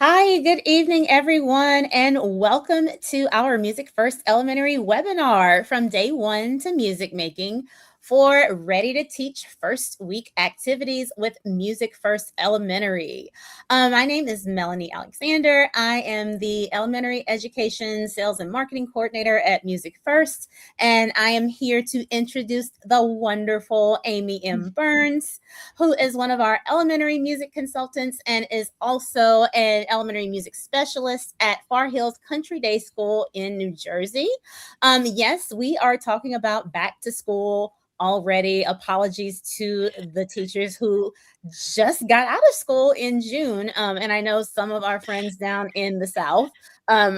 Hi, good evening, everyone, and welcome to our MusicFirst Elementary webinar from day one to music making for Ready to Teach First Week Activities with MusicFirst Elementary. My name is Melanie Alexander. I am the Elementary Education Sales and Marketing Coordinator at MusicFirst, and I am here to introduce the wonderful Amy M. Burns, who is one of our elementary music consultants and is also an elementary music specialist at Far Hills Country Day School in New Jersey. Yes, we are talking about back to school already. Apologies to the teachers who just got out of school in June. And I know some of our friends down in the South,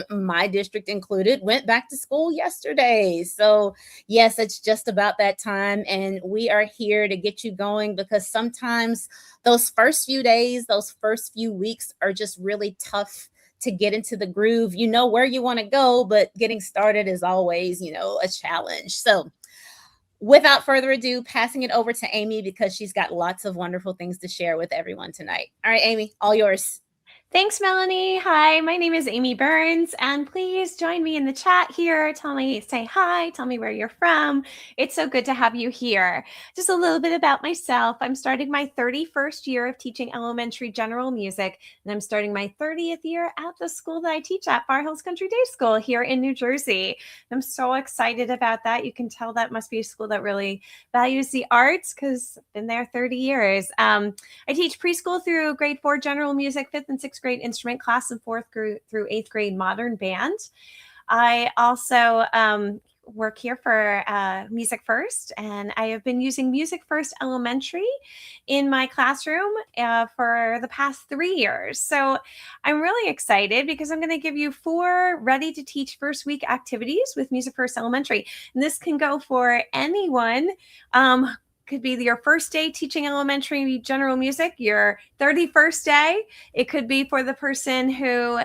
my district included, went back to school yesterday. So yes, it's just about that time. And we are here to get you going because sometimes those first few days, those first few weeks are just really tough to get into the groove. You know where you want to go, but getting started is always, a challenge. So without further ado, passing it over to Amy because she's got lots of wonderful things to share with everyone tonight. All right, Amy, all yours. Thanks, Melanie. Hi, my name is Amy Burns, and please join me in the chat here. Say hi, tell me where you're from. It's so good to have you here. Just a little bit about myself. I'm starting my 31st year of teaching elementary general music, and I'm starting my 30th year at the school that I teach at, Far Hills Country Day School here in New Jersey. I'm so excited about that. You can tell that must be a school that really values the arts because I've been there 30 years. I teach preschool through grade 4 general music, 5th and 6th grade instrument class, and 4th through 8th grade modern band. I also work here for MusicFirst, and I have been using MusicFirst Elementary in my classroom for the past 3 years. So I'm really excited because I'm going to give you 4 ready to teach first week activities with MusicFirst Elementary. And this can go for anyone. Could be your first day teaching elementary general music, your 31st day. It could be for the person who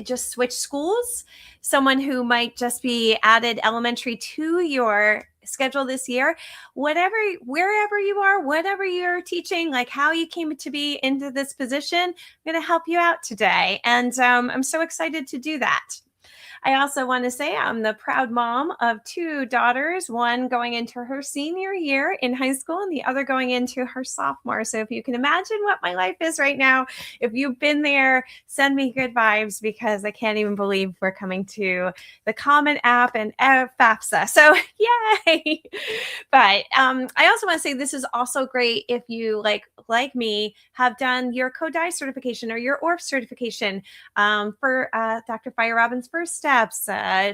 just switched schools, someone who might just be added elementary to your schedule this year. Whatever, wherever you are, whatever you're teaching, like how you came to be into this position, I'm going to help you out today. And I'm so excited to do that. I also want to say I'm the proud mom of 2 daughters, one going into her senior year in high school and the other going into her sophomore. So if you can imagine what my life is right now, if you've been there, send me good vibes because I can't even believe we're coming to the Common App and FAFSA. So yay! But I also want to say this is also great if you, like me, have done your CODI certification or your ORF certification for Dr. Fire Robbins' First Steps,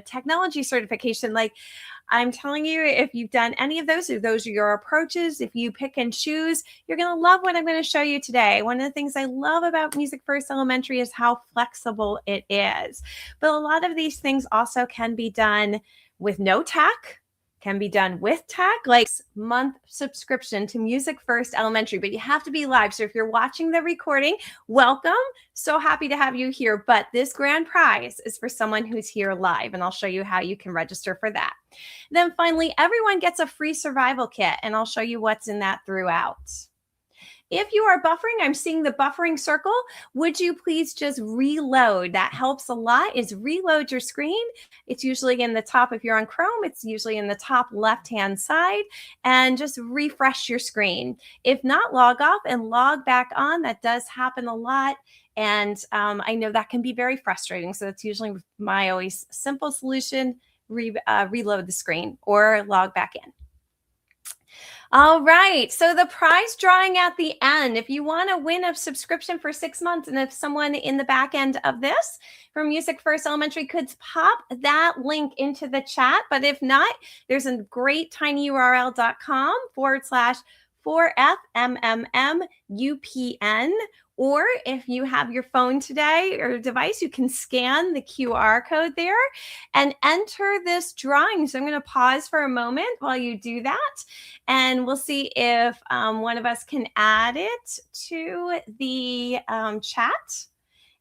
technology certification. Like I'm telling you, if you've done any of those, if those are your approaches, if you pick and choose, you're going to love what I'm going to show you today. One of the things I love about MusicFirst Elementary is how flexible it is. But a lot of these things also can be done with no tech, can be done with tech, like month subscription to MusicFirst Elementary, but you have to be live. So if you're watching the recording, welcome. So happy to have you here. But this grand prize is for someone who's here live, and I'll show you how you can register for that. Then finally, everyone gets a free survival kit, and I'll show you what's in that throughout. If you are buffering, I'm seeing the buffering circle. Would you please just reload? That helps a lot, is reload your screen. It's usually in the top, if you're on Chrome, it's usually in the top left-hand side, and just refresh your screen. If not, log off and log back on. That does happen a lot. And I know that can be very frustrating. So that's usually my always simple solution, reload the screen or log back in. All right. So the prize drawing at the end, if you want to win a subscription for 6 months, and if someone in the back end of this from MusicFirst Elementary could pop that link into the chat. But if not, there's a great tinyurl.com/4FMMMUPN. Or if you have your phone today or device, you can scan the QR code there and enter this drawing. So I'm going to pause for a moment while you do that, and we'll see if one of us can add it to the chat.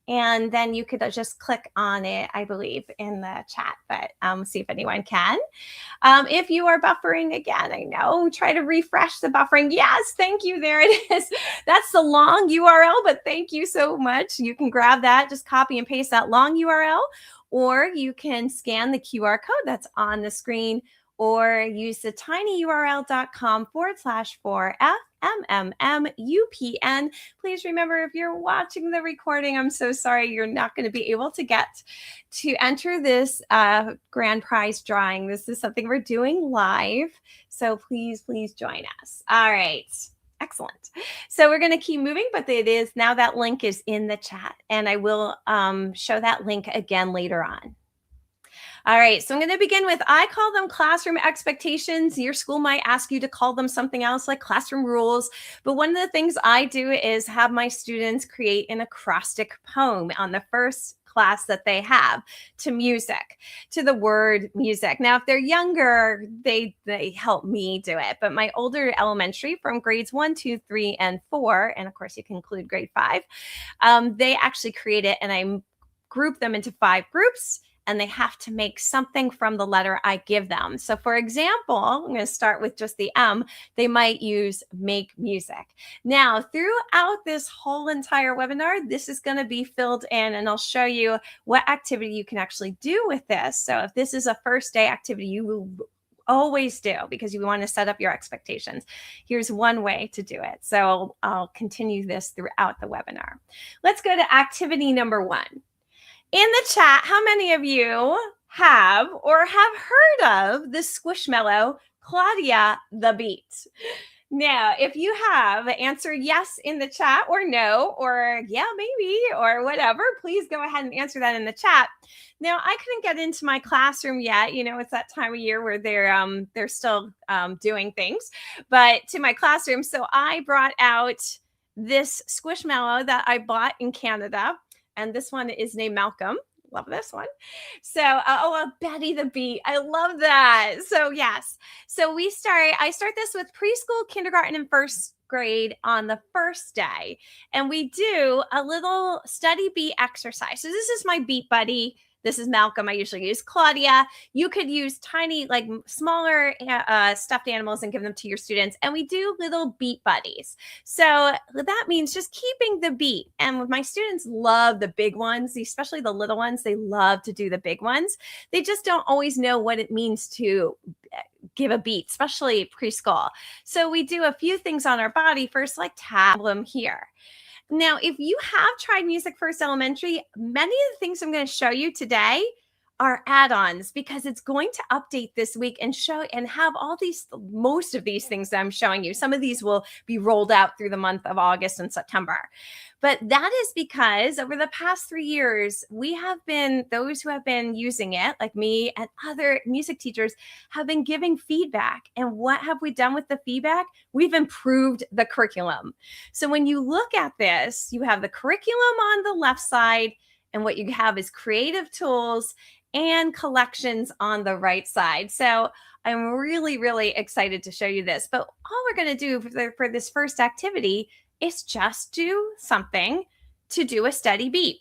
And then you could just click on it, I believe, in the chat, but see if anyone can. If you are buffering again, I know, try to refresh the buffering. Yes, thank you. There it is. That's the long URL, but thank you so much. You can grab that, just copy and paste that long URL, or you can scan the QR code that's on the screen, or use the tinyurl.com/4FMMMUPN. Please remember, if you're watching the recording, I'm so sorry, you're not going to be able to get to enter this grand prize drawing. This is something we're doing live, so please join us. All right. Excellent. So we're going to keep moving, but it is now that link is in the chat, and I will show that link again later on. All right, so I'm going to begin with, I call them classroom expectations. Your school might ask you to call them something else like classroom rules. But one of the things I do is have my students create an acrostic poem on the first class that they have to music, to the word music. Now, if they're younger, they help me do it. But my older elementary, from grades 1, 2, 3, and 4, and of course you can include grade 5, they actually create it, and I group them into 5 groups, and they have to make something from the letter I give them. So for example, I'm going to start with just the M. They might use make music. Now, throughout this whole entire webinar, this is going to be filled in, and I'll show you what activity you can actually do with this. So if this is a first day activity, you will always do, because you want to set up your expectations. Here's one way to do it. So I'll continue this throughout the webinar. Let's go to activity number 1. In the chat, how many of you have or have heard of the Squishmallow Claudia the Beat? Now, if you have, answer yes in the chat, or no, or yeah, maybe, or whatever. Please go ahead and answer that in the chat. Now, I couldn't get into my classroom yet. You know, it's that time of year where they're still doing things, but to my classroom. So I brought out this Squishmallow that I bought in Canada. And this one is named Malcolm. Love this one. So, Betty the Beat. I love that. So yes. So I start this with preschool, kindergarten, and first grade on the first day. And we do a little study beat exercise. So this is my beat buddy. This is Malcolm. I usually use Claudia. You could use tiny, like smaller stuffed animals and give them to your students. And we do little beat buddies. So that means just keeping the beat. And my students love the big ones, especially the little ones. They love to do the big ones. They just don't always know what it means to give a beat, especially preschool. So we do a few things on our body first, like tap them here. Now, if you have tried MusicFirst Elementary, many of the things I'm going to show you today are add-ons, because it's going to update this week and show and have most of these things that I'm showing you. Some of these will be rolled out through the month of August and September. But that is because over the past 3 years, those who have been using it, like me and other music teachers, have been giving feedback. And what have we done with the feedback? We've improved the curriculum. So when you look at this, you have the curriculum on the left side, and what you have is creative tools and collections on the right side. So I'm really, really excited to show you this. But all we're going to do for this first activity is just do something to do a steady beat.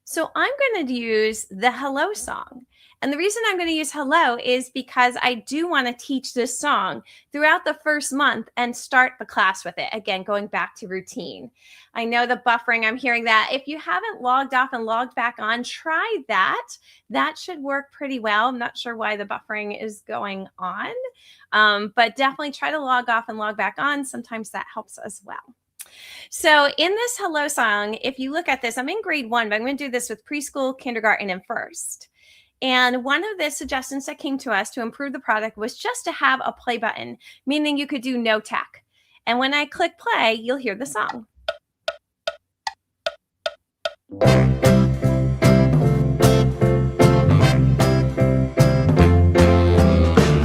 So I'm going to use the hello song. And the reason I'm going to use hello is because I do want to teach this song throughout the first month and start the class with it. Again, going back to routine. I know the buffering, I'm hearing that. If you haven't logged off and logged back on, try that. That should work pretty well. I'm not sure why the buffering is going on, but definitely try to log off and log back on. Sometimes that helps as well. So in this hello song, if you look at this, I'm in grade 1, but I'm going to do this with preschool, kindergarten, and first. And one of the suggestions that came to us to improve the product was just to have a play button, meaning you could do no tech. And when I click play, you'll hear the song.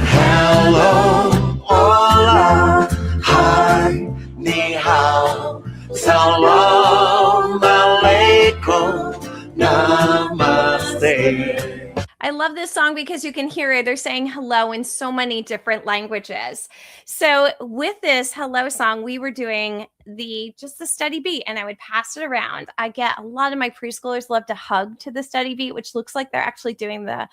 Hello, hola, hi, ni hao, salam alaikum, namaste. I love this song because you can hear it. They're saying hello in so many different languages. So with this hello song, we were doing just the steady beat, and I would pass it around. I get a lot of my preschoolers love to hug to the steady beat, which looks like they're actually doing the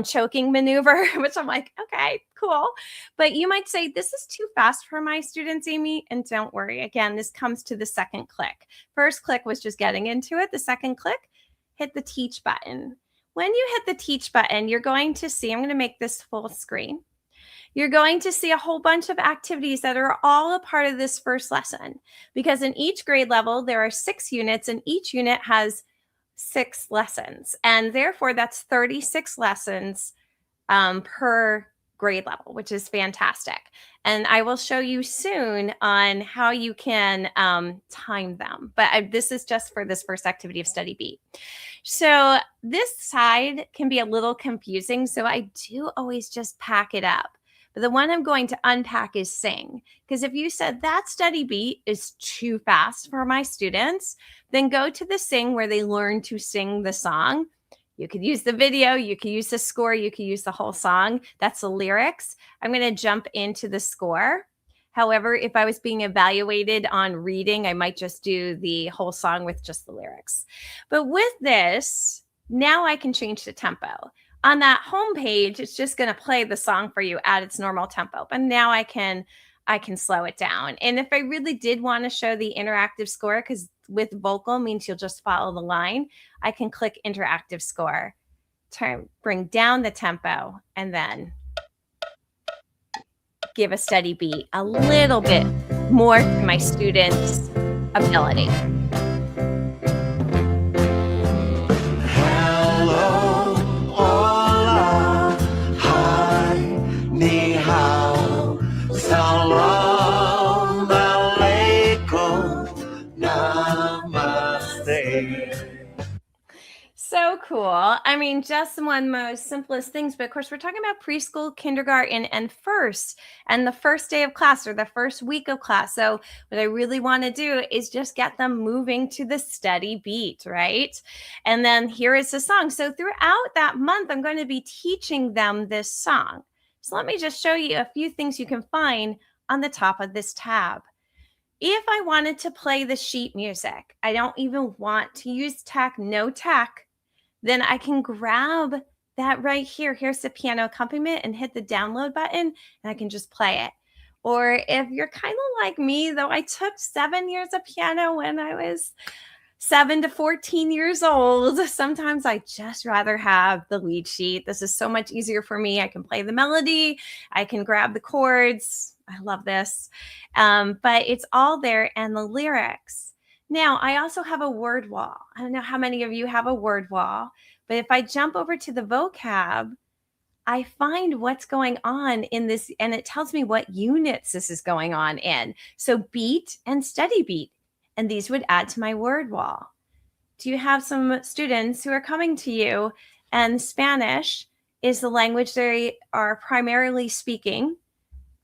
choking maneuver, which I'm like, okay, cool. But you might say, this is too fast for my students, Amy. And don't worry. Again, this comes to the second click. First click was just getting into it. The second click, hit the teach button. When you hit the teach button, you're going to see, I'm going to make this full screen. You're going to see a whole bunch of activities that are all a part of this first lesson, because in each grade level, there are 6 units, and each unit has 6 lessons. And therefore, that's 36 lessons per grade level, which is fantastic. And I will show you soon on how you can time them. But this is just for this first activity of Study Beat. So this side can be a little confusing. So I do always just pack it up. But the one I'm going to unpack is sing. Because if you said that Study Beat is too fast for my students, then go to the sing where they learn to sing the song. You could use the video, you could use the score, you could use the whole song. That's the lyrics. I'm going to jump into the score. However, if I was being evaluated on reading, I might just do the whole song with just the lyrics. But with this, now I can change the tempo. On that home page, it's just going to play the song for you at its normal tempo. But now I can slow it down. And if I really did want to show the interactive score, because with vocal means you'll just follow the line, I can click interactive score, bring down the tempo, and then give a steady beat a little bit more to my students' ability. Hello, hola, hi, ni hao, salam alaikum, namaste. So cool. I mean, just one of the most simplest things. But of course, we're talking about preschool, kindergarten, and first, and the first day of class or the first week of class. So what I really want to do is just get them moving to the steady beat, right? And then here is the song. So throughout that month, I'm going to be teaching them this song. So let me just show you a few things you can find on the top of this tab. If I wanted to play the sheet music, I don't even want to use tech, no tech, then I can grab that right here. Here's the piano accompaniment and hit the download button, and I can just play it. Or if you're kind of like me, though I took 7 years of piano when I was 7 to 14 years old, sometimes I just rather have the lead sheet. This is so much easier for me. I can play the melody. I can grab the chords. I love this. But it's all there, and the lyrics. Now, I also have a word wall. I don't know how many of you have a word wall, but if I jump over to the vocab, I find what's going on in this, and it tells me what units this is going on in. So beat and steady beat, and these would add to my word wall. Do you have some students who are coming to you and Spanish is the language they are primarily speaking?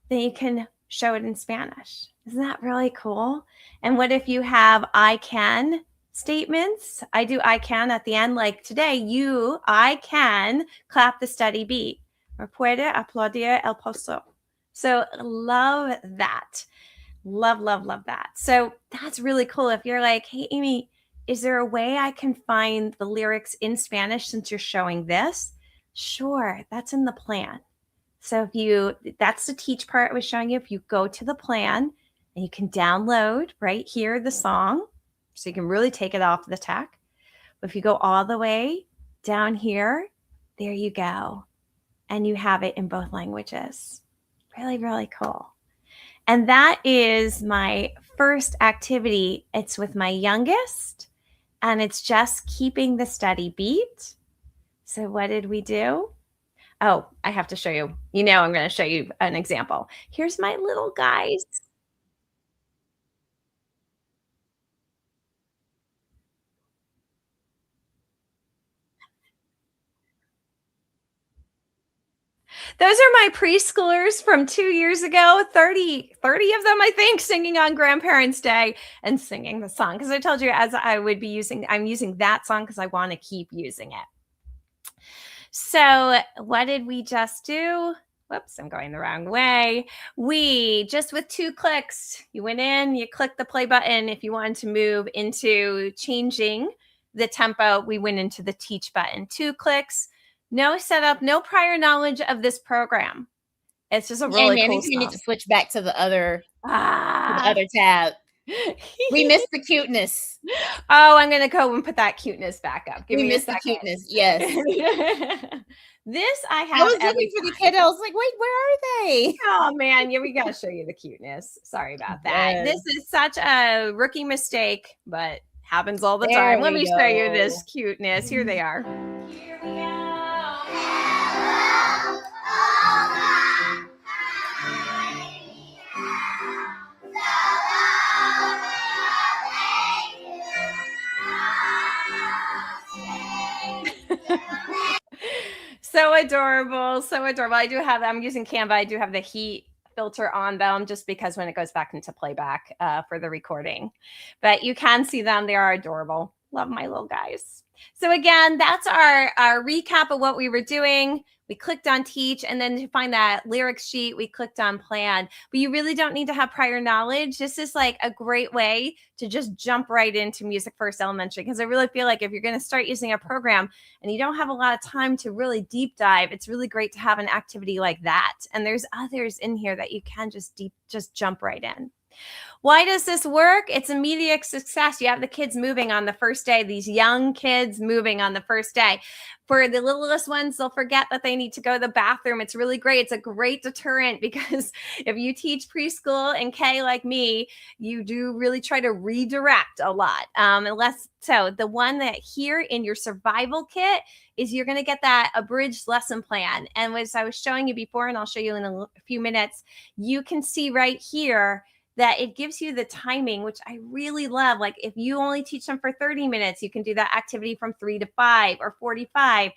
Then you can show it in Spanish. Isn't that really cool? And what if you have I can statements? I do I can at the end, like today, I can clap the steady beat. Or puede aplaudir el paso. So love that. Love, love, love that. So that's really cool. If you're like, hey, Amy, is there a way I can find the lyrics in Spanish since you're showing this? Sure, that's in the plan. So that's the teach part I was showing you. If you go to the plan and you can download right here the song, so you can really take it off the tech. But if you go all the way down here, there you go. And you have it in both languages. Really, really cool. And that is my first activity. It's with my youngest, and it's just keeping the steady beat. So what did we do? Oh, I have to show you. I'm going to show you an example. Here's my little guys. Those are my preschoolers from 2 years ago, 30 of them, I think, singing on Grandparents' Day and singing the song. Because I told you, I'm using that song because I want to keep using it. So what did we just do? Whoops, I'm going the wrong way. We just with 2 clicks, you went in, you clicked the play button. If you wanted to move into changing the tempo, we went into the teach button. 2 clicks, no setup, no prior knowledge of this program. It's just a really man, cool you need song. to switch back to the other Ah. tab. We missed the cuteness. Oh, I'm gonna go and put that cuteness back up. Give We me a missed the second. cuteness. Yes. This I I have was every looking for the time. kid. I was like, wait, where are they? Oh man, yeah, we gotta show you the cuteness. Sorry about that. Yes. This is such a rookie mistake, but happens all the There time. Let we me show you go. this cuteness. Here they are. Here we go. So adorable, so adorable. I'm using Canva. I do have the heat filter on them just because when it goes back into playback for the recording. But you can see them. They are adorable. Love my little guys. So again, that's our recap of what we were doing. We clicked on teach, and then to find that lyrics sheet, we clicked on plan. But you really don't need to have prior knowledge. This is like a great way to just jump right into MusicFirst Elementary, because I really feel like if you're going to start using a program and you don't have a lot of time to really deep dive, it's really great to have an activity like that. And there's others in here that you can just jump right in. Why does this work? It's immediate success. You have the kids moving on the first day, these young kids moving on the first day. For the littlest ones, they'll forget that they need to go to the bathroom. It's really great. It's a great deterrent, because if you teach preschool and K like me, you do really try to redirect a lot. Unless so, the one that here in your survival kit is you're going to get that abridged lesson plan. And as I was showing you before, and I'll show you in a few minutes, you can see right here that it gives you the timing, which I really love. Like if you only teach them for 30 minutes, you can do that activity from 3 to 5, or 45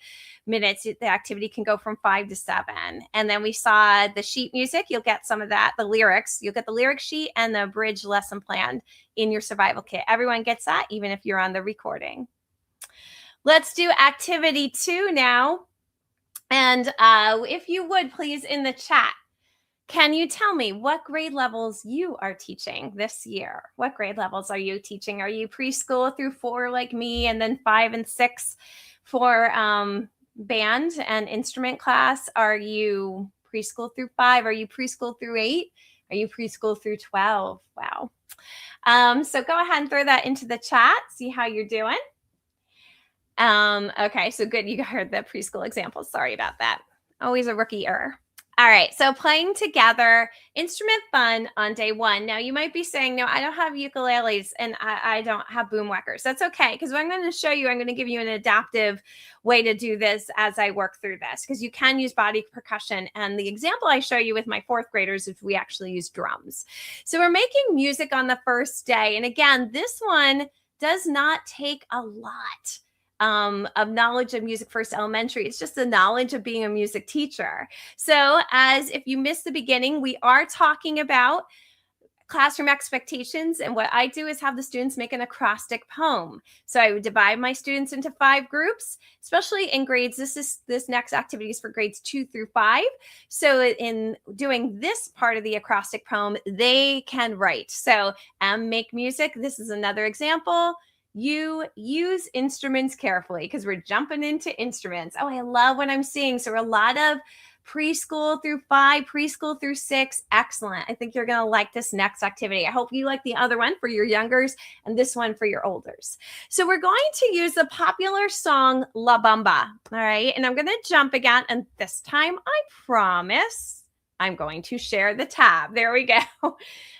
minutes. The activity can go from 5 to 7. And then we saw the sheet music. You'll get some of that, the lyrics. You'll get the lyric sheet and the bridge lesson plan in your survival kit. Everyone gets that, even if you're on the recording. Let's do activity 2 now. And if you would, please, in the chat, can you tell me what grade levels you are teaching this year? What grade levels are you teaching? Are you preschool through 4 like me, and then 5 and 6 for band and instrument class? Are you preschool through 5? Are you preschool through 8? Are you preschool through 12? Wow. So go ahead and throw that into the chat. See how you're doing. Okay, so good. You heard the preschool example. Sorry about that. Always a rookie error. All right, so playing together, instrument fun on day 1. Now, you might be saying, no, I don't have ukuleles and I don't have boomwhackers. That's okay, because what I'm going to show you, I'm going to give you an adaptive way to do this as I work through this, because you can use body percussion. And the example I show you with my 4th graders is we actually use drums. So we're making music on the first day. And again, this one does not take a lot of knowledge of MusicFirst Elementary. It's just the knowledge of being a music teacher. So as if you missed the beginning, we are talking about classroom expectations. And what I do is have the students make an acrostic poem. So I would divide my students into 5 groups, especially in grades. This next activity is for grades 2 through 5. So in doing this part of the acrostic poem, they can write. So make music. This is another example. You use instruments carefully, because we're jumping into instruments. Oh, I love what I'm seeing. So a lot of preschool through 5, preschool through 6. Excellent. I think you're going to like this next activity. I hope you like the other one for your youngers and this one for your olders. So we're going to use the popular song La Bamba. All right. And I'm going to jump again. And this time, I promise, I'm going to share the tab. There we go.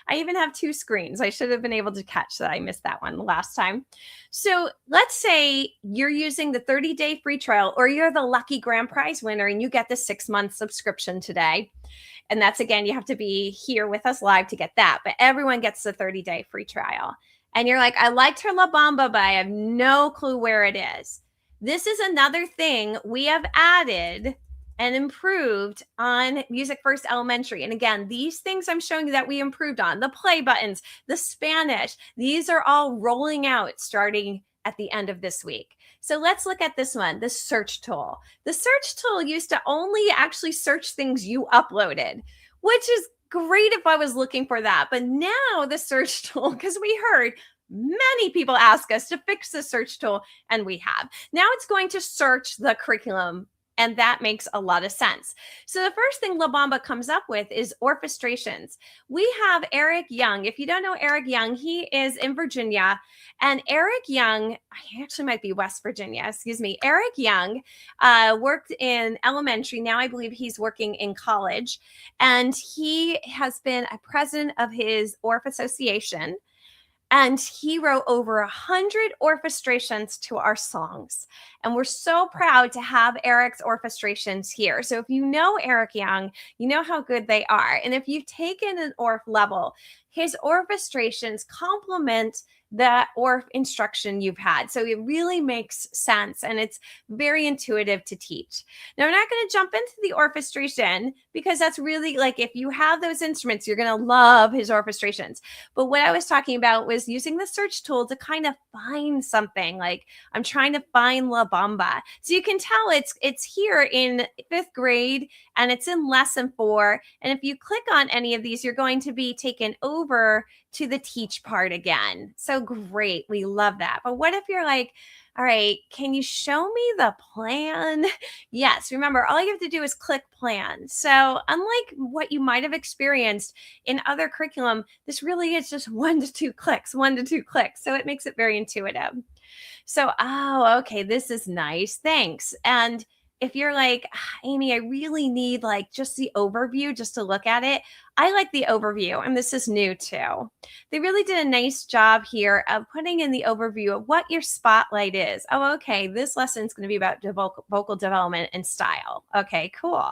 I even have 2 screens. I should have been able to catch that. I missed that one last time. So let's say you're using the 30-day free trial, or you're the lucky grand prize winner and you get the 6-month subscription today. And that's, again, you have to be here with us live to get that. But everyone gets the 30-day free trial. And you're like, I liked her La Bamba, but I have no clue where it is. This is another thing we have added and improved on MusicFirst Elementary. And again, these things I'm showing you that we improved on, the play buttons, the Spanish, these are all rolling out starting at the end of this week. So let's look at this one, the search tool. The search tool used to only actually search things you uploaded, which is great if I was looking for that. But now the search tool, because we heard many people ask us to fix the search tool, and we have. Now it's going to search the curriculum, and that makes a lot of sense. So the first thing La Bamba comes up with is orchestrations. We have Eric Young. If you don't know Eric Young, he is in Virginia. And Eric Young, I actually might be West Virginia, excuse me. Eric Young worked in elementary. Now I believe he's working in college. And he has been a president of his ORF association. And he wrote over 100 orchestrations to our songs. And we're so proud to have Eric's orchestrations here. So if you know Eric Young, you know how good they are. And if you've taken an ORF level, his orchestrations complement the ORF instruction you've had. So it really makes sense, and it's very intuitive to teach. Now, I'm not going to jump into the orchestration because that's really like, if you have those instruments, you're going to love his orchestrations. But what I was talking about was using the search tool to kind of find something. Like, I'm trying to find La Bamba. So you can tell it's here in 5th grade, and it's in lesson 4. And if you click on any of these, you're going to be taken over to the teach part again. So great. We love that. But what if you're like, all right, can you show me the plan? Yes. Remember, all you have to do is click plan. So unlike what you might have experienced in other curriculum, this really is just 1 to 2 clicks, 1 to 2 clicks. So it makes it very intuitive. So, okay, this is nice. Thanks. And if you're like, Amy, I really need like just the overview just to look at it, I like the overview, and this is new too. They really did a nice job here of putting in the overview of what your spotlight is. Oh, okay, this lesson is going to be about vocal development and style. Okay, cool.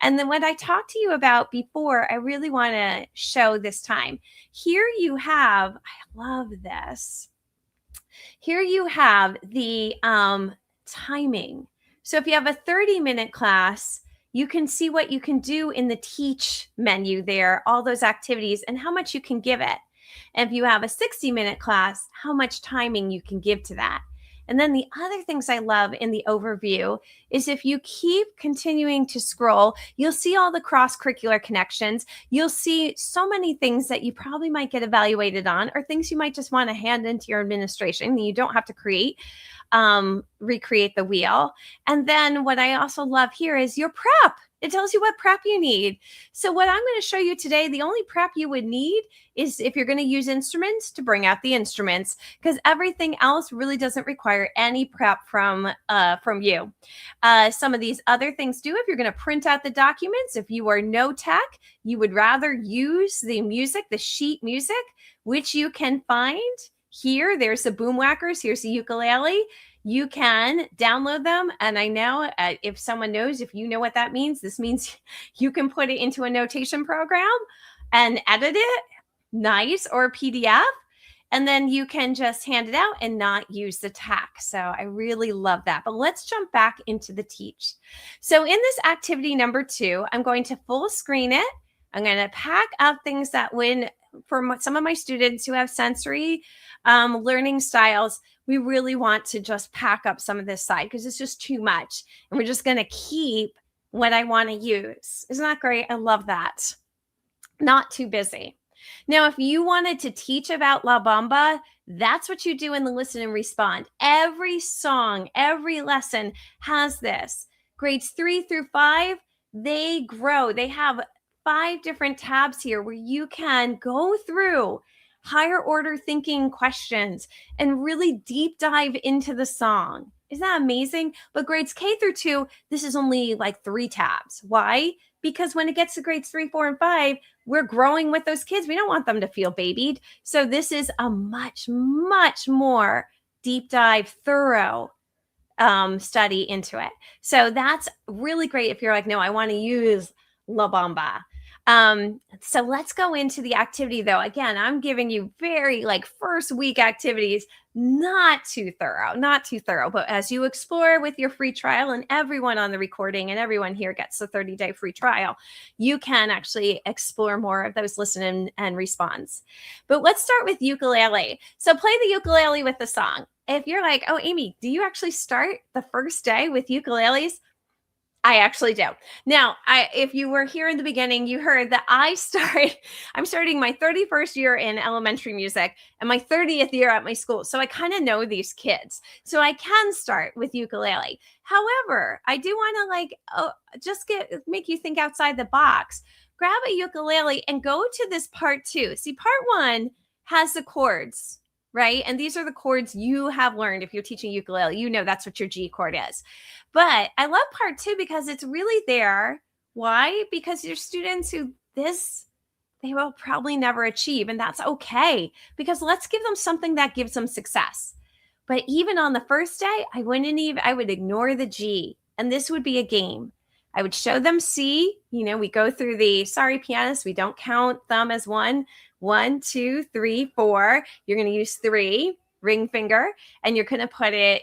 And then what I talked to you about before, I really want to show this time. Here you have, I love this. Here you have the timing. So if you have a 30-minute class, you can see what you can do in the teach menu there, all those activities, and how much you can give it. And if you have a 60-minute class, how much timing you can give to that. And then the other things I love in the overview is if you keep continuing to scroll, you'll see all the cross-curricular connections. You'll see so many things that you probably might get evaluated on, or things you might just want to hand into your administration that you don't have to recreate the wheel. And then what I also love here is your prep. It tells you what prep you need. So what I'm going to show you today, the only prep you would need is if you're going to use instruments, to bring out the instruments, because everything else really doesn't require any prep from you. Some of these other things do. If you're going to print out the documents, if you are no tech, you would rather use the music, the sheet music, which you can find here. There's the boom whackers. Here's the ukulele. You can download them. And I know if someone knows, if you know what that means, this means you can put it into a notation program and edit it. Nice. Or a PDF. And then you can just hand it out and not use the tag. So I really love that. But let's jump back into the teach. So in this activity number 2, I'm going to full screen it. I'm going to pack up things that for some of my students who have sensory learning styles, we really want to just pack up some of this side because it's just too much. And we're just going to keep what I want to use. Isn't that great? I love that. Not too busy. Now, if you wanted to teach about La Bamba, that's what you do in the listen and respond. Every song, every lesson has this. Grades 3 through 5, they grow. They have 5 different tabs here where you can go through higher order thinking questions and really deep dive into the song. Isn't that amazing? But grades K through 2, this is only like 3 tabs. Why? Because when it gets to grades 3, 4, and 5, we're growing with those kids. We don't want them to feel babied. So this is a much, much more deep dive, thorough study into it. So that's really great if you're like, no, I want to use La Bamba. So let's go into the activity though. Again, I'm giving you very first week activities, not too thorough, but as you explore with your free trial, and everyone on the recording and everyone here gets the 30-day free trial, you can actually explore more of those listen and response. But let's start with ukulele. So play the ukulele with the song. if you're like, oh, Amy, do you actually start the first day with ukuleles? I actually do. Now, if you were here in the beginning, you heard that I'm starting my 31st year in elementary music and my 30th year at my school. So I kind of know these kids. So I can start with ukulele. However, I do want to make you think outside the box. Grab a ukulele and go to this part 2. See, part 1 has the chords, right? And these are the chords you have learned. If you're teaching ukulele, you know that's what your G chord is. But I love part 2 because it's really there. Why? Because your students they will probably never achieve, and that's okay, because let's give them something that gives them success. But even on the first day, I would ignore the G, and this would be a game. I would show them C. We go through sorry, pianists, we don't count them as 1, 2, 3, 4. You're going to use 3. Ring finger, and you're going to put it,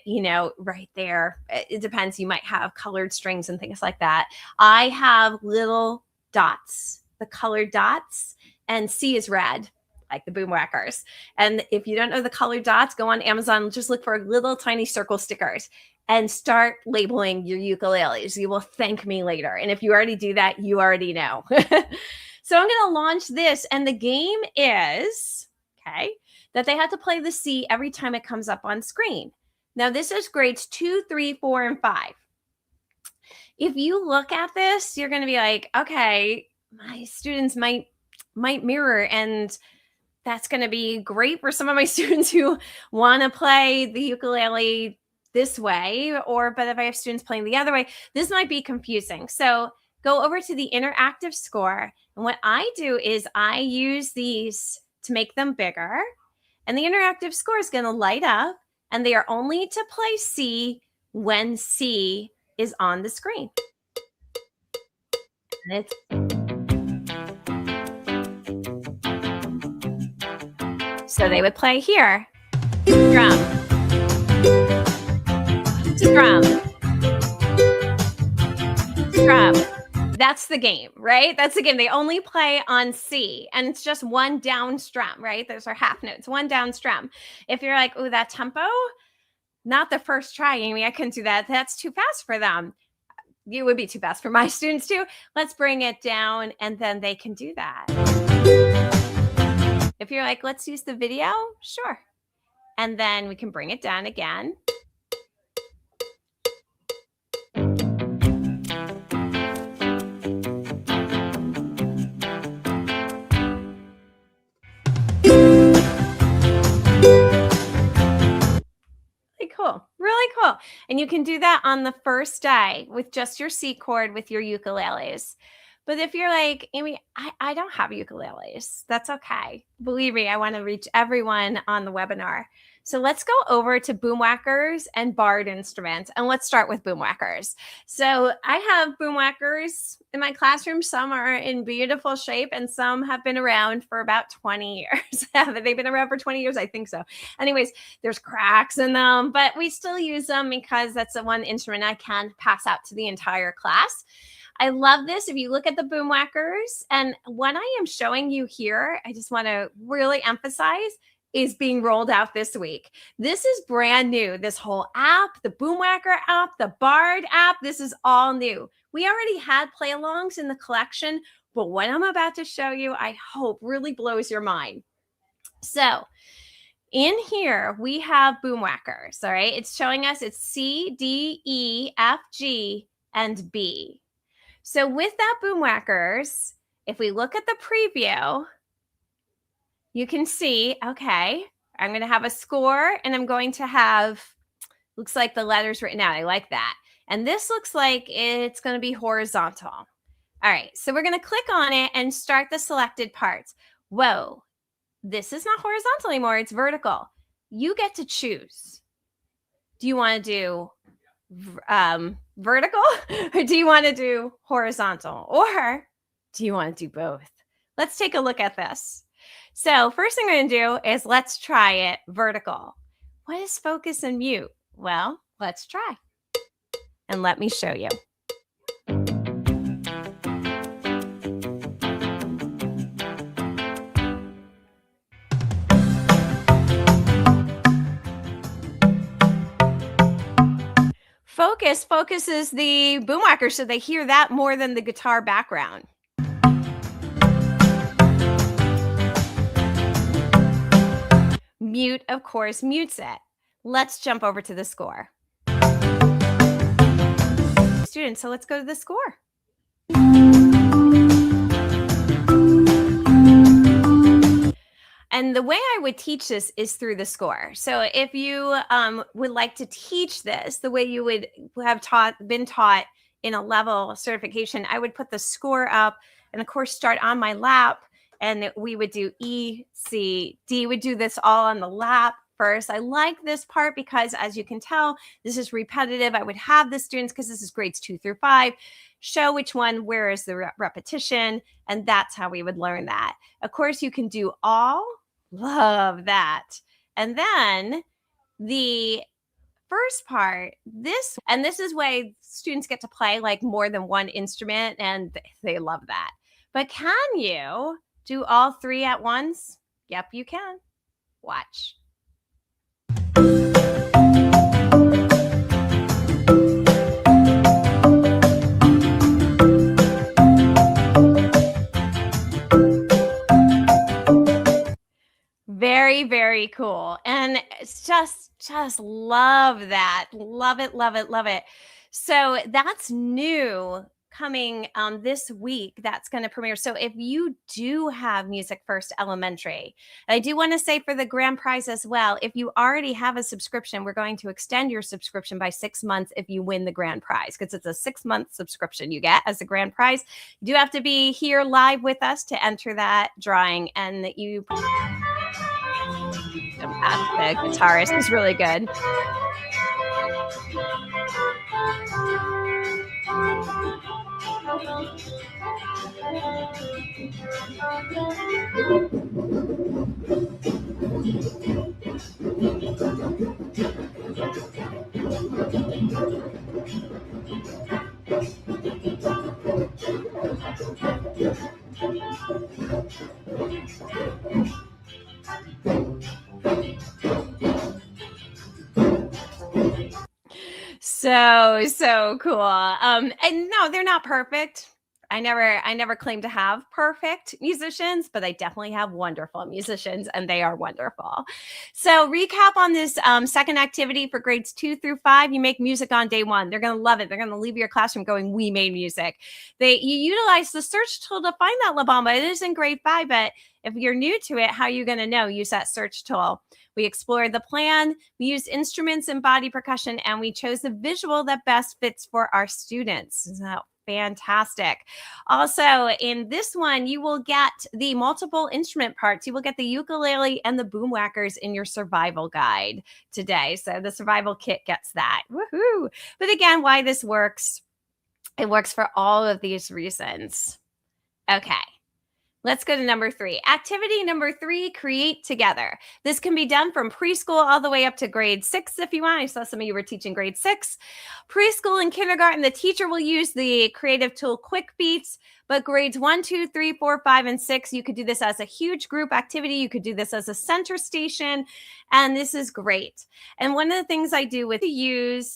right there. It depends. You might have colored strings and things like that. I have little dots, the colored dots, and C is red, like the boomwhackers. And if you don't know the colored dots, go on Amazon, just look for little tiny circle stickers and start labeling your ukuleles. You will thank me later. And if you already do that, you already know. So I'm going to launch this, and the game is, that they have to play the C every time it comes up on screen. Now, this is grades 2, 3, 4, and 5. If you look at this, you're going to be like, okay, my students might mirror, and that's going to be great for some of my students who want to play the ukulele this way, but if I have students playing the other way, this might be confusing. So go over to the interactive score, and what I do is I use these to make them bigger. And the interactive score is going to light up, and they are only to play C when C is on the screen. So they would play here. Drum. Drum. Drum. That's the game, right? That's the game. They only play on C, and it's just one down strum, right? Those are half notes, one down strum. If you're like, oh, that tempo, not the first try, Amy, I couldn't do that. That's too fast for them. It would be too fast for my students too. Let's bring it down, and then they can do that. If you're like, let's use the video, sure. And then we can bring it down again. Really cool. And you can do that on the first day with just your C chord with your ukuleles. But if you're like, Amy, I don't have ukuleles, that's okay. Believe me, I want to reach everyone on the webinar. So let's go over to boomwhackers and barred instruments. And let's start with boomwhackers. So I have boomwhackers in my classroom. Some are in beautiful shape, and some have been around for about 20 years. Have they been around for 20 years? I think so. Anyways, there's cracks in them, but we still use them because that's the one instrument I can pass out to the entire class. I love this. If you look at the boomwhackers, and what I am showing you here, I just want to really emphasize, is being rolled out this week. This is brand new. This whole app, the Boomwhacker app, the Bard app, this is all new. We already had play-alongs in the collection, but what I'm about to show you, I hope really blows your mind. So in here, we have Boomwhackers, all right? It's showing us it's C, D, E, F, G, and B. So with that Boomwhackers, if we look at the preview, you can see, okay, I'm going to have a score, and I'm going to have, looks like the letters written out. I like that. And this looks like it's going to be horizontal. All right, so we're going to click on it and start the selected parts. Whoa, this is not horizontal anymore. It's vertical. You get to choose. Do you want to do vertical, or do you want to do horizontal, or do you want to do both? Let's take a look at this. So first thing I'm going to do is let's try it vertical. What is focus and mute? Well, let's try. And let me show you. focuses the boomwhacker so they hear that more than the guitar background. Mute, of course, mutes it. Let's jump over to the score. Students, so let's go to the score. And the way I would teach this is through the score. So if you would like to teach this the way you would have been taught in a level certification, I would put the score up and of course start on my lap, and we would do E, C, D. Would do this all on the lap first. I like this part because, as you can tell, this is repetitive. I would have the students, because this is grades 2 through 5, show which one, where is the repetition, and that's how we would learn that. Of course, you can do all. Love that. And then the first part, this is where students get to play like more than one instrument, and they love that. But can you do all 3 at once? Yep, you can. Watch. Very, very cool. And it's just love that. Love it, love it, love it. So that's new coming this week. That's going to premiere. So if you do have MusicFirst Elementary, I do want to say for the grand prize as well, if you already have a subscription, we're going to extend your subscription by 6 months if you win the grand prize, because it's a 6-month subscription you get as a grand prize. You do have to be here live with us to enter that drawing, and you... The guitarist is really good. So cool. And no, they're not perfect. I never claim to have perfect musicians, but I definitely have wonderful musicians, and they are wonderful. So recap on this second activity for grades 2 through 5. You make music on day 1. They're going to love it. They're going to leave your classroom going, we made music. You utilize the search tool to find that La Bamba. It is in grade 5, but if you're new to it, how are you going to know? Use that search tool. We explored the plan, we used instruments and body percussion, and we chose the visual that best fits for our students. So fantastic. Also, in this one, you will get the multiple instrument parts. You will get the ukulele and the boomwhackers in your survival guide today. So the survival kit gets that. Woohoo! But again, why this works, it works for all of these reasons. Okay. Let's go to number 3. Activity number 3, create together. This can be done from preschool all the way up to grade 6 if you want. I saw some of you were teaching grade 6. Preschool and kindergarten, the teacher will use the creative tool Quick Beats, but grades 1, 2, 3, 4, 5, and 6, you could do this as a huge group activity. You could do this as a center station, and this is great. And one of the things I do with we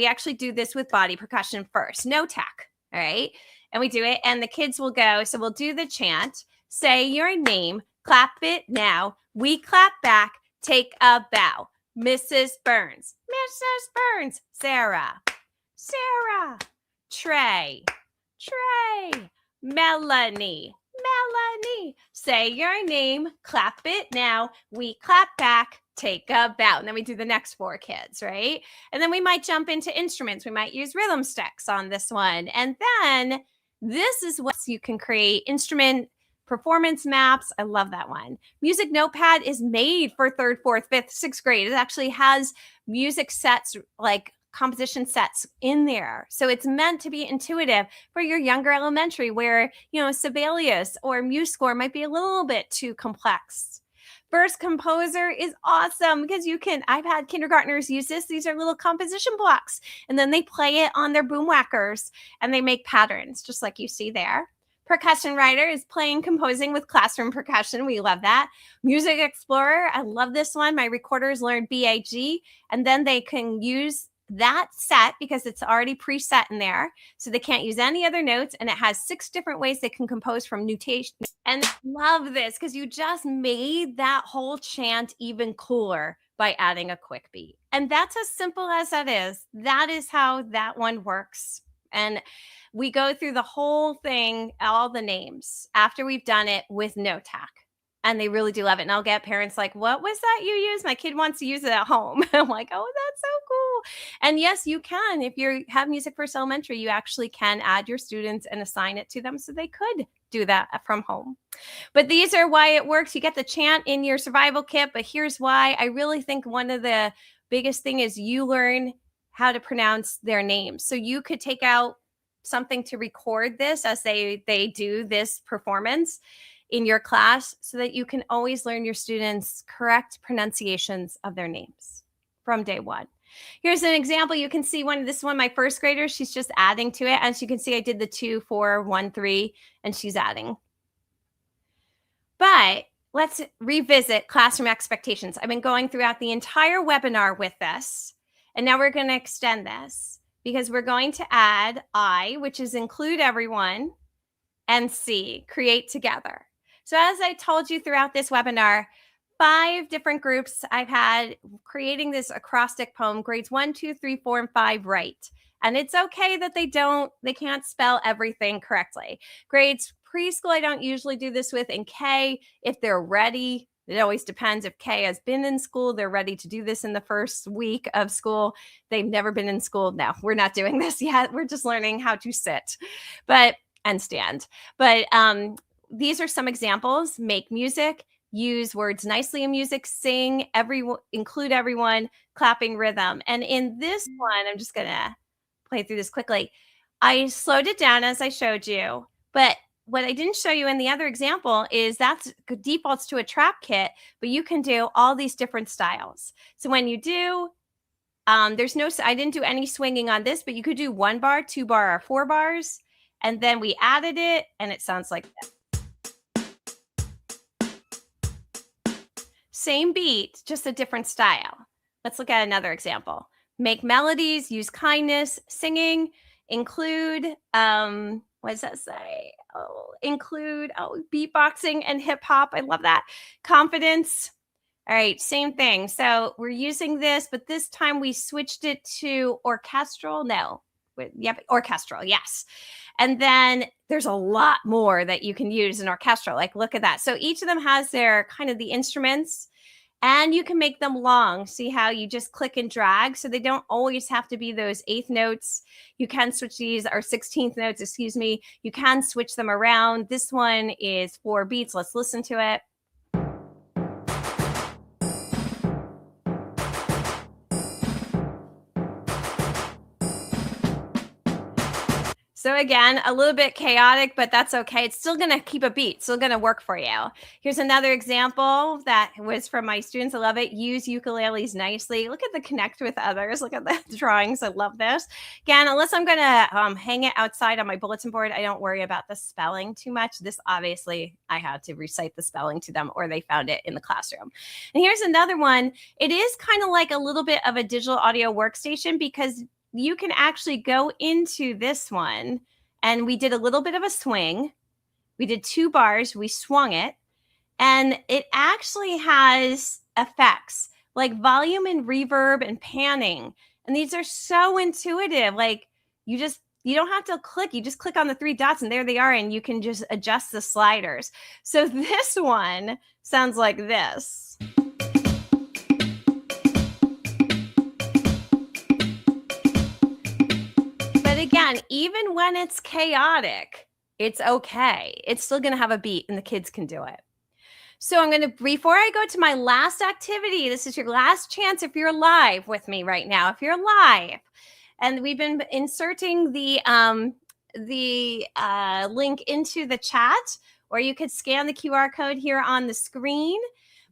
actually do this with body percussion first, no tech, all right? And we do it, and the kids will go. So we'll do the chant, say your name, clap it now. We clap back, take a bow. Mrs. Burns, Mrs. Burns, Sarah, Sarah, Trey, Trey, Melanie, Melanie. Say your name, clap it now. We clap back, take a bow. And then we do the next 4 kids, right? And then we might jump into instruments. We might use rhythm sticks on this one. And then this is what you can create instrument performance maps. I love that one. Music Notepad is made for 3rd, 4th, 5th, 6th grade. It actually has music sets, like composition sets in there. So it's meant to be intuitive for your younger elementary where, Sibelius or MuseScore might be a little bit too complex. First Composer is awesome because I've had kindergartners use this. These are little composition blocks, and then they play it on their boomwhackers and they make patterns just like you see there. Percussion Writer is composing with classroom percussion. We love that. Music Explorer, I love this one. My recorders learn BAG, and then they can use that set because it's already preset in there. So they can't use any other notes. And it has 6 different ways they can compose from notation. And I love this because you just made that whole chant even cooler by adding a quick beat. And that's as simple as that is. That is how that one works. And we go through the whole thing, all the names, after we've done it with no tack. And they really do love it. And I'll get parents like, what was that you used? My kid wants to use it at home. I'm like, oh, that's so cool. And yes, you can. If you have MusicFirst Elementary, you actually can add your students and assign it to them so they could do that from home. But these are why it works. You get the chant in your survival kit, but here's why. I really think one of the biggest thing is you learn how to pronounce their names. So you could take out something to record this as they do this performance in your class so that you can always learn your students correct pronunciations of their names from day one. Here's an example. You can see this is one of my first graders. She's just adding to it. As you can see, I did the 2, 4, 1, 3, and she's adding. But let's revisit classroom expectations. I've been going throughout the entire webinar with this, and now we're going to extend this because we're going to add I, which is include everyone, and C, create together. So as I told you throughout this webinar, 5 different groups I've had creating this acrostic poem, grades 1, 2, 3, 4, and 5 right. And it's okay that they can't spell everything correctly. Grades preschool, I don't usually do this with. In K, if they're ready, it always depends. If K has been in school, they're ready to do this in the first week of school. They've never been in school. No, we're not doing this yet. We're just learning how to sit and stand. But these are some examples. Make music, use words nicely in music, sing, include everyone, clapping rhythm. And in this one, I'm just going to play through this quickly. I slowed it down as I showed you, but what I didn't show you in the other example is that defaults to a trap kit, but you can do all these different styles. So when you do, I didn't do any swinging on this, but you could do 1 bar, 2 bar, or 4 bars. And then we added it and it sounds like that. Same beat, just a different style. Let's look at another example. Make melodies, use kindness, singing, include, what does that say? Include beatboxing and hip hop. I love that. Confidence. All right, same thing. So we're using this, but this time we switched it to orchestral. Orchestral, yes. And then there's a lot more that you can use in orchestral. Like, look at that. So each of them has their kind of the instruments, and you can make them long. See how you just click and drag? So they don't always have to be those 8th notes. You can switch these, or 16th notes, excuse me. You can switch them around. This one is 4 beats. Let's listen to it. So again, a little bit chaotic, but that's okay. It's still going to keep a beat, still going to work for you. Here's another example that was from my students. I love it. Use ukuleles nicely. Look at the connect with others. Look at the drawings. I love this. Again, unless I'm going to hang it outside on my bulletin board, I don't worry about the spelling too much. This obviously, I had to recite the spelling to them, or they found it in the classroom. And here's another one. It is kind of like a little bit of a digital audio workstation because you can actually go into this one, and we did a little bit of a swing. We did 2 bars. We swung it, and it actually has effects like volume and reverb and panning. And these are so intuitive. Like you don't have to click. You just click on the 3 dots and there they are. And you can just adjust the sliders. So this one sounds like this. Again, even when it's chaotic, it's okay. It's still going to have a beat and the kids can do it. So before I go to my last activity, this is your last chance if you're live with me right now. If you're live, and we've been inserting the link into the chat, or you could scan the QR code here on the screen.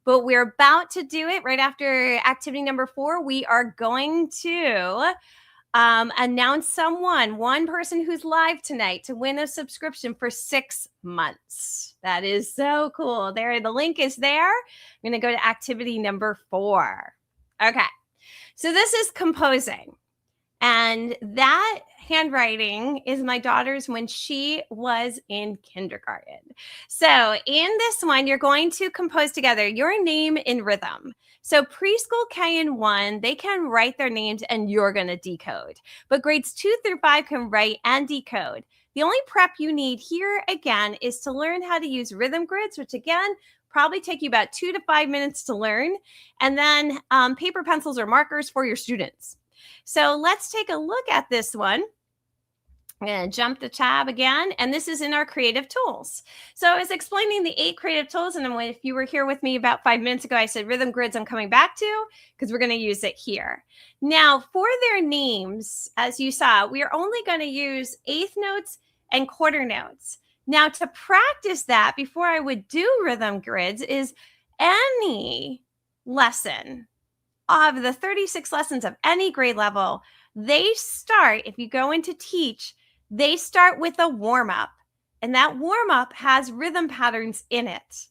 But we're about to do it right after activity number 4. We are going to announce one person who's live tonight to win a subscription for 6 months. That is so cool. There, the link is there. I'm going to go to activity number 4. Okay. So this is composing. And that handwriting is my daughter's when she was in kindergarten. So in this one, you're going to compose together your name in rhythm. So preschool K and 1, they can write their names and you're going to decode. But grades 2 through 5 can write and decode. The only prep you need here, again, is to learn how to use rhythm grids, which again, probably take you about 2 to 5 minutes to learn. And then paper pencils or markers for your students. So let's take a look at this one. I'm going to jump the tab again, and this is in our creative tools. So I was explaining the 8 creative tools, and then if you were here with me about 5 minutes ago, I said rhythm grids I'm coming back to because we're going to use it here. Now, for their names, as you saw, we are only going to use eighth notes and quarter notes. Now, to practice that before I would do rhythm grids is any lesson of the 36 lessons of any grade level, they start, if you go into teach, they start with a warm-up. And that warm-up has rhythm patterns in it.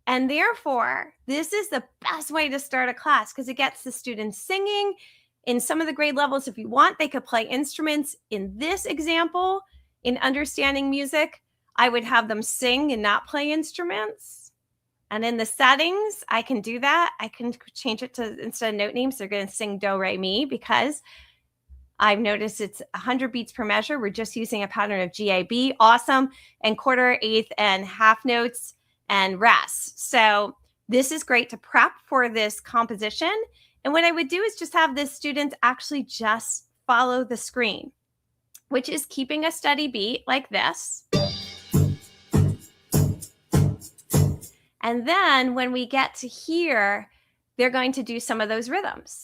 And therefore, this is the best way to start a class because it gets the students singing. In some of the grade levels, if you want, they could play instruments. In this example, in understanding music, I would have them sing and not play instruments. And in the settings, I can do that. I can change it to, instead of note names, they're going to sing do, re, mi, because I've noticed it's 100 beats per measure. We're just using a pattern of GAB, awesome, and quarter, eighth, and half notes and rest. So this is great to prep for this composition. And what I would do is just have the students actually just follow the screen, which is keeping a steady beat like this. And then when we get to here, they're going to do some of those rhythms.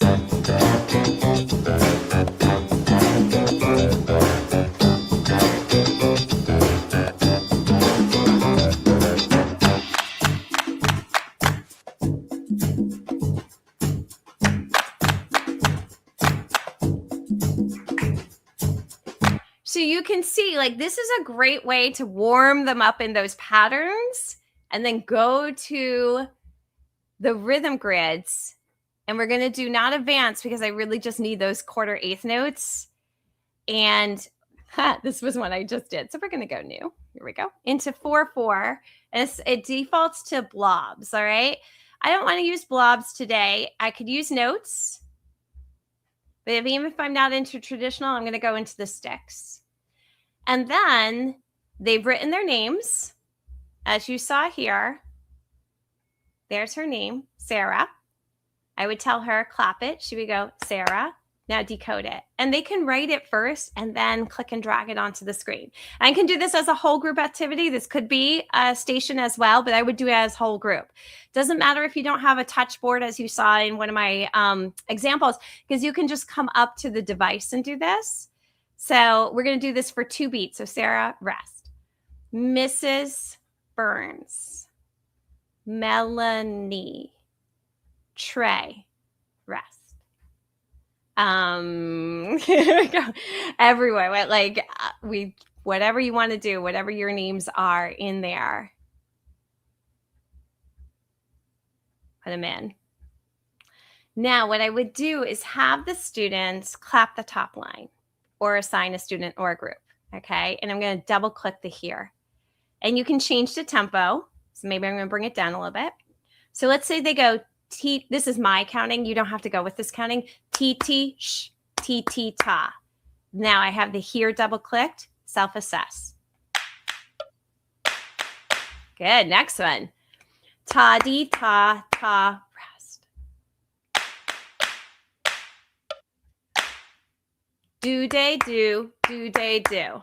So you can see, like, this is a great way to warm them up in those patterns and then go to the rhythm grids. And we're going to do not advanced because I really just need those quarter eighth notes. And this was one I just did. So we're going to go new. Here we go. Into 4/4. And it defaults to blobs. All right. I don't want to use blobs today. I could use notes. But even if I'm not into traditional, I'm going to go into the sticks. And then they've written their names. As you saw here, there's her name, Sarah. I would tell her, clap it. She would go, Sarah. Now decode it. And they can write it first and then click and drag it onto the screen. I can do this as a whole group activity. This could be a station as well, but I would do it as whole group. Doesn't matter if you don't have a touch board, as you saw in one of my examples, because you can just come up to the device and do this. So we're going to do this for 2 beats. So Sarah, rest. Mrs. Burns. Melanie. Trey, rest. Here we go. Everyone, like whatever you want to do, whatever your names are in there, put them in. Now, what I would do is have the students clap the top line or assign a student or a group. Okay. And I'm going to double click the here. And you can change the tempo. So maybe I'm going to bring it down a little bit. So let's say they go T, this is my counting. You don't have to go with this counting. T, T, sh, T, T, ta. Now I have the here double clicked, self-assess. Good. Next one. Ta, dee, ta, ta, rest. Do, day, do, day, do.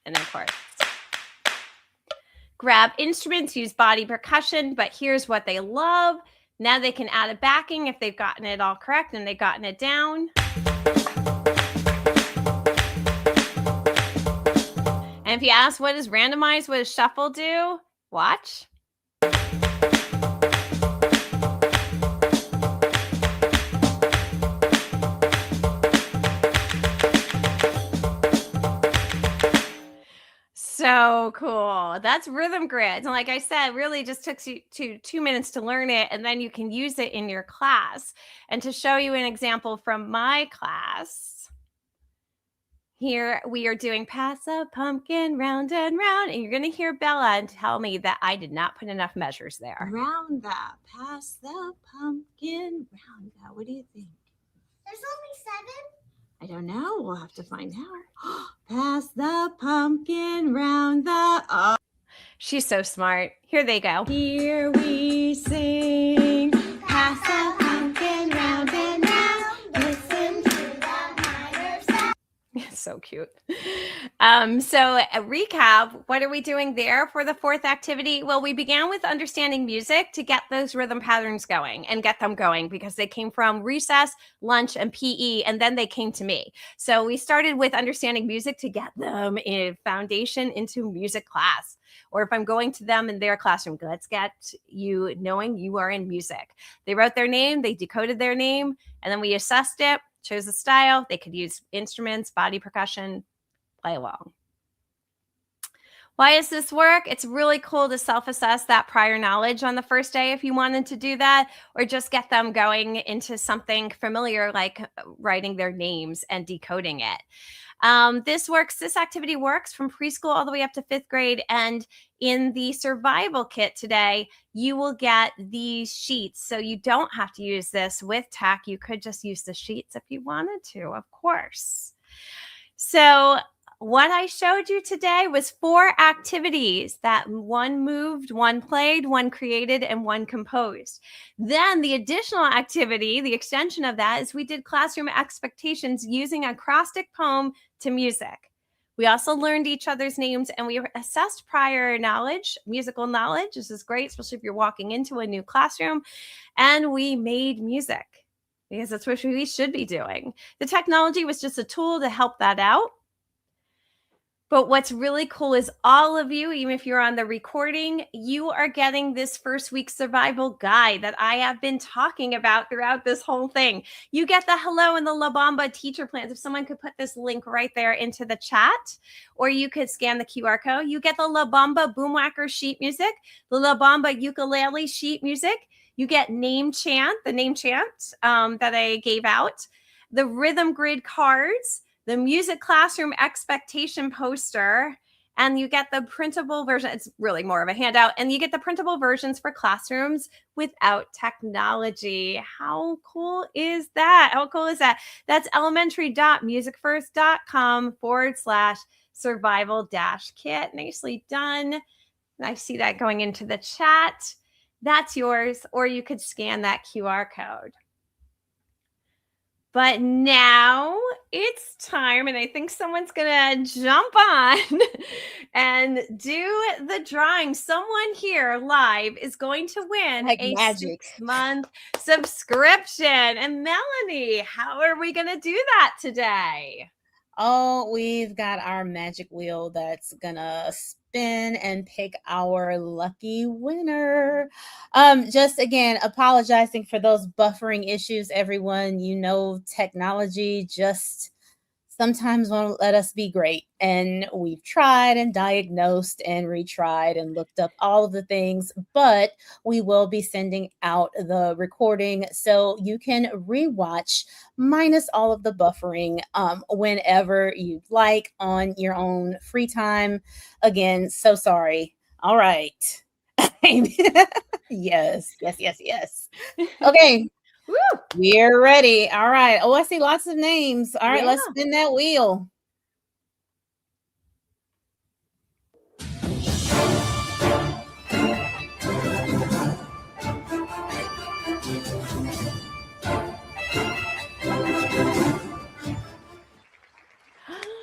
And then chorus. Grab instruments, use body percussion, but here's what they love. Now they can add a backing if they've gotten it all correct and they've gotten it down. And if you ask what is randomized, what does shuffle do? Watch. So cool. That's rhythm grids. And like I said, really just took you 2 minutes to learn it, and then you can use it in your class. And to show you an example from my class, here we are doing pass a pumpkin round and round. And you're going to hear Bella and tell me that I did not put enough measures there. Round that, pass the pumpkin, round that. What do you think? There's only 7. I don't know. We'll have to find out. Pass the pumpkin round the. She's so smart. Here they go. Here we sing. Pass the pumpkin round and round. Listen to the minor sound. So cute. So a recap, what are we doing there for the 4th activity? Well, we began with understanding music to get those rhythm patterns going and get them going because they came from recess, lunch, and PE, and then they came to me. So we started with understanding music to get them a foundation into music class. Or if I'm going to them in their classroom, let's get you knowing you are in music. They wrote their name, they decoded their name, and then we assessed it, chose the style. They could use instruments, body percussion, play along. Why does this work? It's really cool to self-assess that prior knowledge on the first day if you wanted to do that, or just get them going into something familiar like writing their names and decoding it. This activity works from preschool all the way up to 5th grade. And in the survival kit today, you will get these sheets. So you don't have to use this with tech. You could just use the sheets if you wanted to, of course. So what I showed you today was 4 activities that one moved, one played, one created, and one composed. Then the additional activity, the extension of that, is we did classroom expectations using acrostic poem to music. We also learned each other's names and we assessed prior knowledge, musical knowledge. This is great, especially if you're walking into a new classroom. And we made music because that's what we should be doing. The technology was just a tool to help that out. But what's really cool is all of you, even if you're on the recording, you are getting this first week survival guide that I have been talking about throughout this whole thing. You get the hello and the La Bamba teacher plans. If someone could put this link right there into the chat, or you could scan the QR code. You get the La Bamba Boomwhacker sheet music, the La Bamba ukulele sheet music. You get name chant, the name chant that I gave out, the rhythm grid cards, the music classroom expectation poster, and you get the printable version. It's really more of a handout, and you get the printable versions for classrooms without technology. How cool is that? How cool is that? That's elementary.musicfirst.com/survival-kit. Nicely done. I see that going into the chat. That's yours, or you could scan that QR code. But now it's time, and I think someone's going to jump on and do the drawing. Someone here live is going to win Like a magic. 6-month subscription. And Melanie, how are we going to do that today? Oh, we've got our magic wheel that's gonna spin and pick our lucky winner. Just again, apologizing for those buffering issues, everyone. You know, technology just sometimes won't let us be great. And we've tried and diagnosed and retried and looked up all of the things, but we will be sending out the recording so you can rewatch minus all of the buffering whenever you'd like on your own free time. Again, so sorry. All right. Yes. Okay. Woo! We're ready. All right. Oh, I see lots of names. All right, Yeah. let's spin that wheel.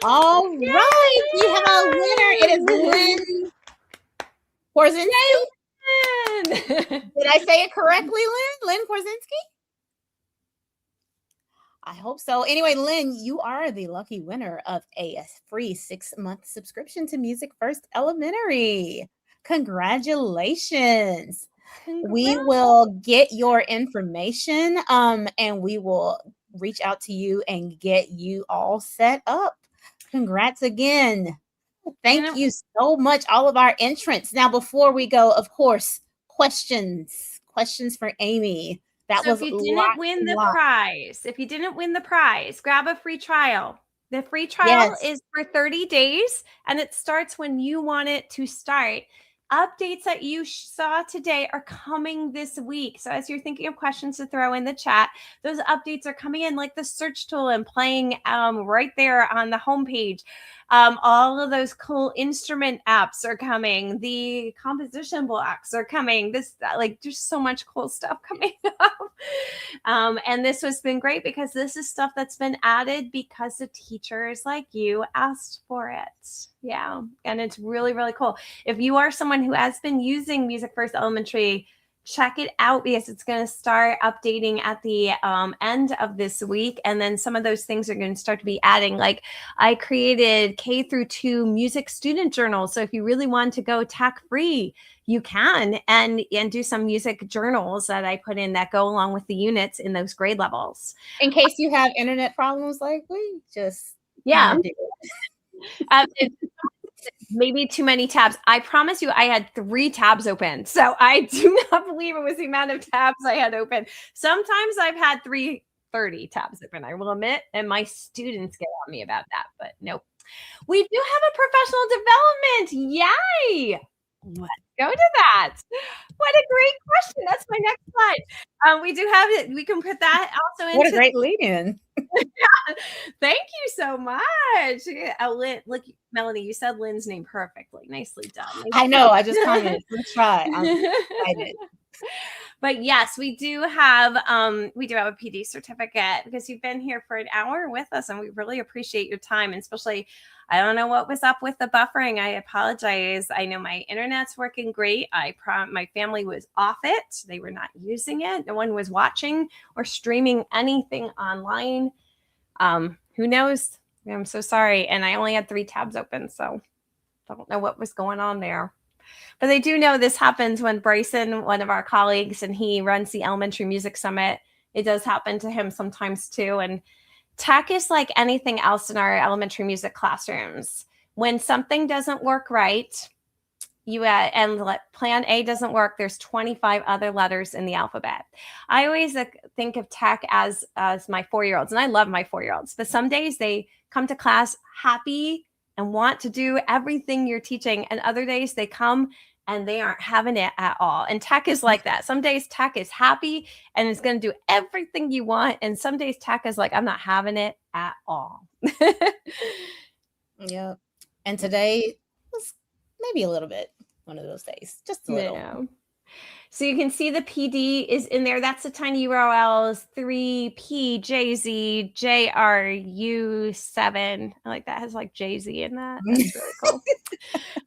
All right. You have a winner. It is Lynn Korzinski. Did I say it correctly, Lynn? Lynn Korzinski? I hope so. Anyway, Lynn, you are the lucky winner of a free 6-month subscription to MusicFirst Elementary. Congratulations. We will get your information and we will reach out to you and get you all set up. Congrats again. Thank you so much, all of our entrants. Now, before we go, of course, questions for Amy. That So was if you didn't lots win and the lots. prize, grab a free trial. The free trial Yes. is for 30 days and it starts when you want it to start. Updates that you saw today are coming this week. So as you're thinking of questions to throw in the chat, those updates are coming in, like the search tool and playing right there on the homepage. All of those cool instrument apps are coming. The composition blocks are coming. There's so much cool stuff coming up. And this has been great because this is stuff that's been added because the teachers like you asked for it. Yeah. And it's really, really cool. If you are someone who has been using MusicFirst Elementary, check it out because it's going to start updating at the end of this week. And then some of those things are going to start to be adding. Like I created K-2 music student journals. So if you really want to go tech free, you can and do some music journals that I put in that go along with the units in those grade levels. In case you have internet problems, like we just Yeah. kinda do. Maybe too many tabs. I promise you, I had 3 tabs open. So I do not believe it was the amount of tabs I had open. Sometimes I've had 330 tabs open, I will admit, and my students get on me about that, but nope. We do have a professional development. Yay! Let's go to that. What a great question. That's my next slide. We do have it. We can put that also into. What a great lead-in. Yeah. Thank you so much. Look, Melanie, you said Lynn's name perfectly. Nicely done. I know. I just commented. Let's try. I'm excited. But yes, we do have a PD certificate because you've been here for an hour with us, and we really appreciate your time. And especially, I don't know what was up with the buffering. I apologize. I know my internet's working great. My family was off it. They were not using it. No one was watching or streaming anything online. Who knows? I'm so sorry. And I only had 3 tabs open, so I don't know what was going on there. But I do know this happens when Bryson, one of our colleagues, and he runs the Elementary Music Summit. It does happen to him sometimes too. And tech is like anything else in our elementary music classrooms. When something doesn't work right, plan A doesn't work, there's 25 other letters in the alphabet. I always think of tech as my 4-year-olds, and I love my 4-year-olds, but some days they come to class happy and want to do everything you're teaching, and other days they come and they aren't having it at all. And tech is like that. Some days tech is happy and it's going to do everything you want, and some days tech is like, I'm not having it at all. Yeah. And today was maybe a little bit one of those days, just a little. Yeah. So you can see the PD is in there. That's the tiny URLs, 3PJZJRU7. I like that. It has like JZ in that. That's really cool.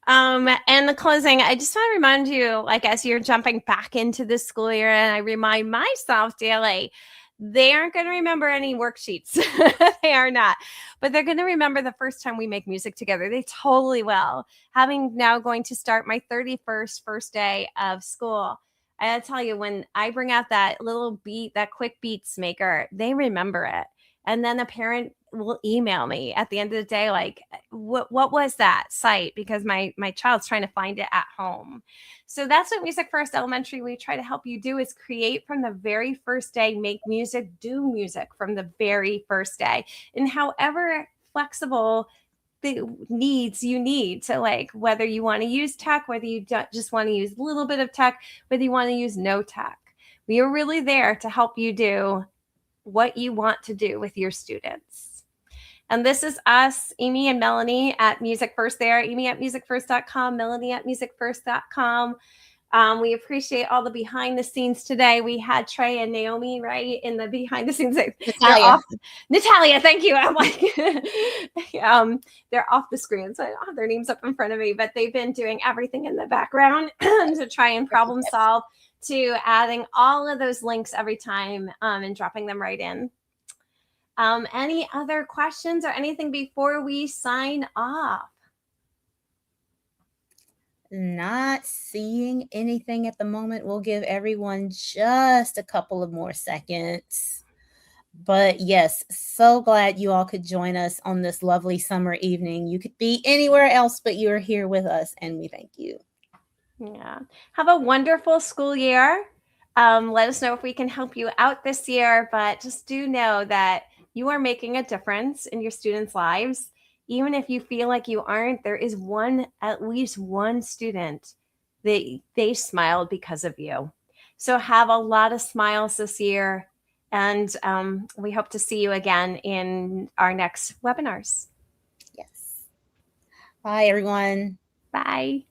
And the closing, I just want to remind you, like, as you're jumping back into the school year, and I remind myself daily, they aren't going to remember any worksheets. They are not. But they're going to remember the first time we make music together. They totally will. Having now going to start my 31st first day of school, I gotta tell you, when I bring out that little beat, that quick beats maker, they remember it. And then a parent will email me at the end of the day, like, what was that site? Because my child's trying to find it at home. So that's what MusicFirst Elementary, we try to help you do, is create from the very first day, make music, do music from the very first day. And however flexible the needs you need. So like whether you want to use tech, whether you just want to use a little bit of tech, whether you want to use no tech, we are really there to help you do what you want to do with your students. And this is us, Amy and Melanie at MusicFirst there, Amy at musicfirst.com, Melanie at musicfirst.com. We appreciate all the behind the scenes today. We had Trey and Naomi, right, in the behind the scenes. Natalia, thank you. I'm like, they're off the screen, so I don't have their names up in front of me, but they've been doing everything in the background to try and problem solve, to adding all of those links every time and dropping them right in. Any other questions or anything before we sign off? Not seeing anything at the moment. We'll give everyone just a couple of more seconds. But yes, so glad you all could join us on this lovely summer evening. You could be anywhere else, but you're here with us, and we thank you. Yeah. Have a wonderful school year. Let us know if we can help you out this year, but just do know that you are making a difference in your students' lives. Even if you feel like you aren't, there is at least one student that they smiled because of you. So have a lot of smiles this year. And we hope to see you again in our next webinars. Yes. Bye, everyone. Bye.